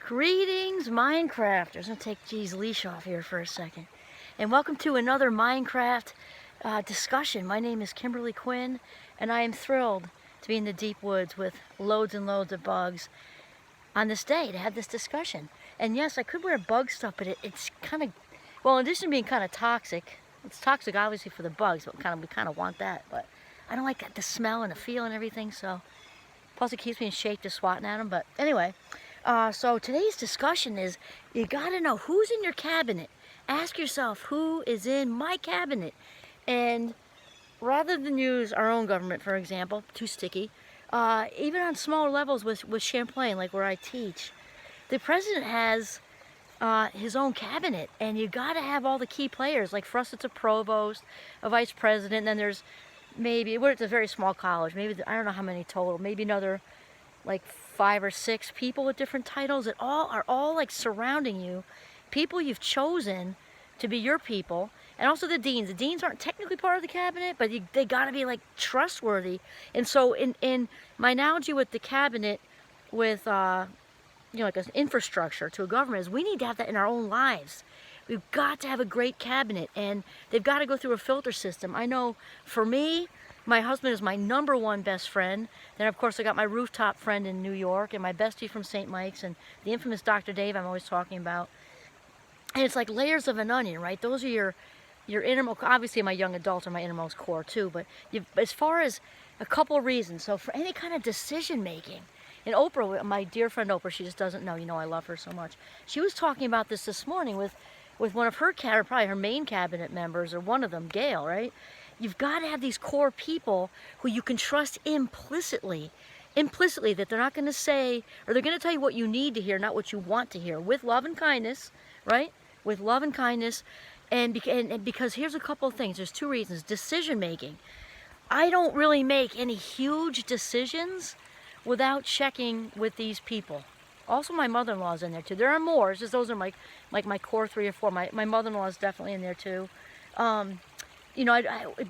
Greetings, Minecrafters. I'm going to take G's leash off here for a second. And welcome to another Minecraft discussion. My name is Kimberly Quinn, and I am thrilled to be in the deep woods with loads and loads of bugs on this day to have this discussion. And yes, I could wear bug stuff, but it's kind of, well, in addition to being kind of toxic, it's toxic obviously for the bugs, but we kind of want that. But I don't like the smell and the feel and everything, so plus it keeps me in shape just swatting at them. But anyway. So today's discussion is, you gotta know who's in your cabinet. Ask yourself, who is in my cabinet? And rather than use our own government, for example, too sticky, even on smaller levels with Champlain, like where I teach, the president has his own cabinet, and you gotta have all the key players. Like for us, it's a provost, a vice president, and then there's maybe, it's a very small college, maybe, I don't know how many total, maybe another like 5 or 6 people with different titles that are all like surrounding you, people you've chosen to be your people. And also the deans. The deans aren't technically part of the cabinet, but they got to be like trustworthy. And so in my analogy with the cabinet, with like an infrastructure to a government, is we need to have that in our own lives. We've got to have a great cabinet, and they've got to go through a filter system. I know for me, my husband is my #1 best friend. Then, of course, I got my rooftop friend in New York, and my bestie from St. Mike's, and the infamous Dr. Dave I'm always talking about. And it's like layers of an onion, right? Those are your innermost, obviously my young adults are my innermost core too, but as far as a couple of reasons. So for any kind of decision making, and Oprah, my dear friend Oprah, she just doesn't know, I love her so much. She was talking about this morning with one of her probably her main cabinet members, or one of them, Gail, right? You've got to have these core people who you can trust implicitly, that they're not going to say, or they're going to tell you what you need to hear, not what you want to hear, with love and kindness, right? With love and kindness, and because here's a couple of things. There's 2 reasons. Decision making. I don't really make any huge decisions without checking with these people. Also, my mother-in-law's in there too. There are more. It's just those are my core 3 or 4. My mother-in-law is definitely in there too.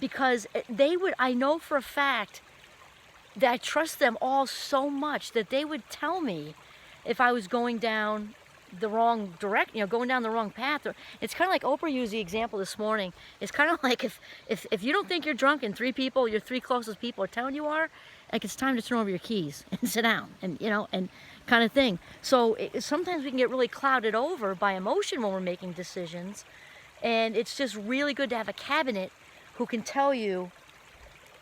Because I know for a fact that I trust them all so much that they would tell me if I was going down the wrong going down the wrong path. It's kind of like Oprah used the example this morning. It's kind of like if you don't think you're drunk and 3 people, your 3 closest people are telling you are, like it's time to turn over your keys and sit down, and and kind of thing. So sometimes we can get really clouded over by emotion when we're making decisions. And it's just really good to have a cabinet who can tell you,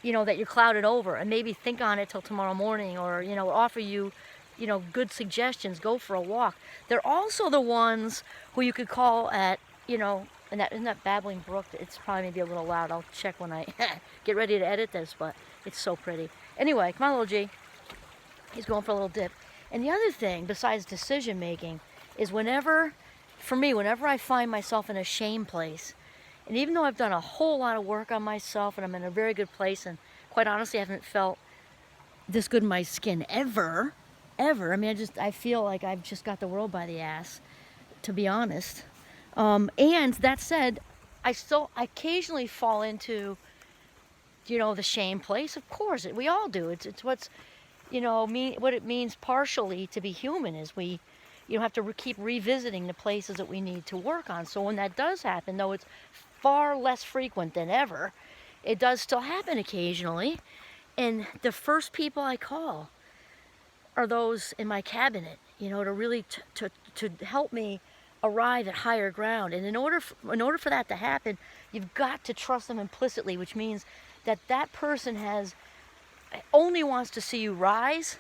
that you're clouded over, and maybe think on it till tomorrow morning, or, offer you, good suggestions, go for a walk. They're also the ones who you could call at, and isn't that babbling brook? It's probably maybe a little loud. I'll check when I get ready to edit this, but it's so pretty. Anyway, come on, little G. He's going for a little dip. And the other thing, besides decision making, is whenever I find myself in a shame place, and even though I've done a whole lot of work on myself and I'm in a very good place, and quite honestly I haven't felt this good in my skin ever. I mean, I feel like I've just got the world by the ass, to be honest. And that said, I occasionally fall into, the shame place. Of course, we all do. It's what's, what it means partially to be human is we have to keep revisiting the places that we need to work on. So when that does happen, though it's far less frequent than ever, it does still happen occasionally. And the first people I call are those in my cabinet, to really to help me arrive at higher ground. And in order for that to happen, you've got to trust them implicitly, which means that person only wants to see you rise.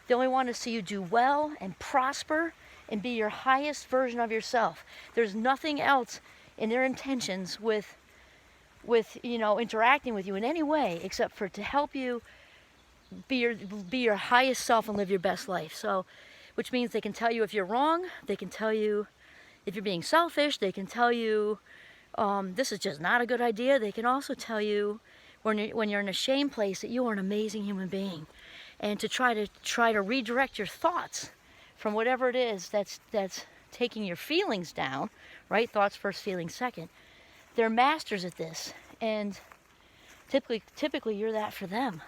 They only want to see you do well and prosper and be your highest version of yourself. There's nothing else in their intentions with interacting with you in any way except for to help you be your highest self and live your best life. So, which means they can tell you if you're wrong. They can tell you if you're being selfish. They can tell you this is just not a good idea. They can also tell you when you're in a shame place that you are an amazing human being, and to try to redirect your thoughts from whatever it is that's taking your feelings down, right? Thoughts first, feelings second. They're masters at this, and typically you're that for them.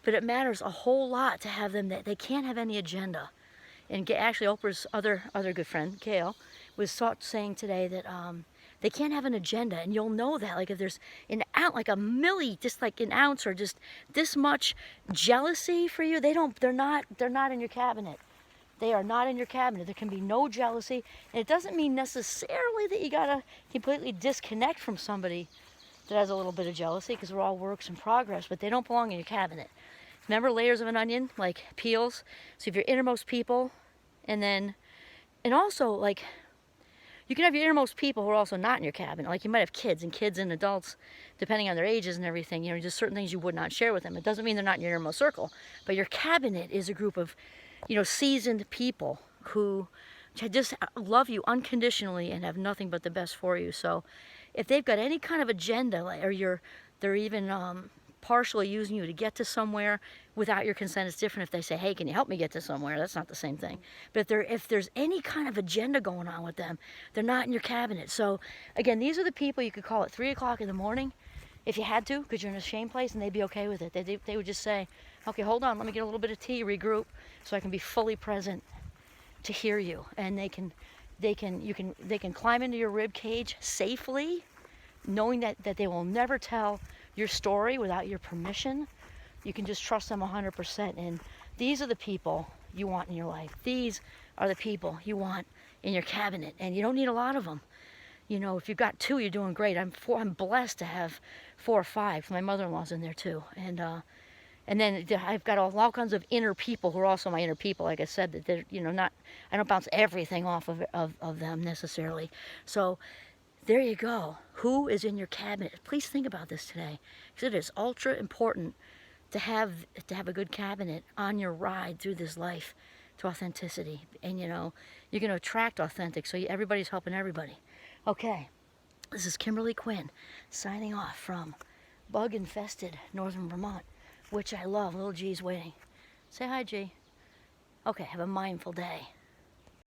But it matters a whole lot to have them that they can't have any agenda. And actually Oprah's other good friend, Gail, was saying today that they can't have an agenda, and you'll know that, like if there's an ounce, like a milli, just like an ounce or just this much jealousy for you, they're not in your cabinet. They are not in your cabinet. There can be no jealousy, and it doesn't mean necessarily that you gotta completely disconnect from somebody that has a little bit of jealousy, because we're all works in progress, but they don't belong in your cabinet. Remember layers of an onion, like peels? So if your innermost people, and also like, you can have your innermost people who are also not in your cabinet. Like you might have kids and adults, depending on their ages and everything, you know, just certain things you would not share with them. It doesn't mean they're not in your innermost circle, but your cabinet is a group of, you know, seasoned people who just love you unconditionally and have nothing but the best for you. So if they've got any kind of agenda, or they're even partially using you to get to somewhere without your consent, it's different if they say, hey, can you help me get to somewhere? That's not the same thing. But if there's any kind of agenda going on with them, they're not in your cabinet. So again, these are the people you could call at 3 o'clock in the morning if you had to, because you're in a shame place, and they'd be okay with it. They would just say, okay, hold on, let me get a little bit of tea, regroup, so I can be fully present to hear you. And they can climb into your rib cage safely, knowing that they will never tell your story without your permission. You can just trust them 100%. And these are the people you want in your life. These are the people you want in your cabinet, and you don't need a lot of them. You know, if you've got 2, you're doing great. I'm blessed to have 4 or 5. My mother-in-law's in there too, and then I've got all kinds of inner people who are also my inner people. Like I said, that they're, you know, not, I don't bounce everything off of them necessarily. So there you go. Who is in your cabinet? Please think about this today, because it is ultra important to have a good cabinet on your ride through this life to authenticity. And you know, you're going to attract authentic, so everybody's helping everybody. Okay, this is Kimberly Quinn signing off from bug-infested northern Vermont, which I love. Little G's waiting. Say hi, G. Okay, have a mindful day.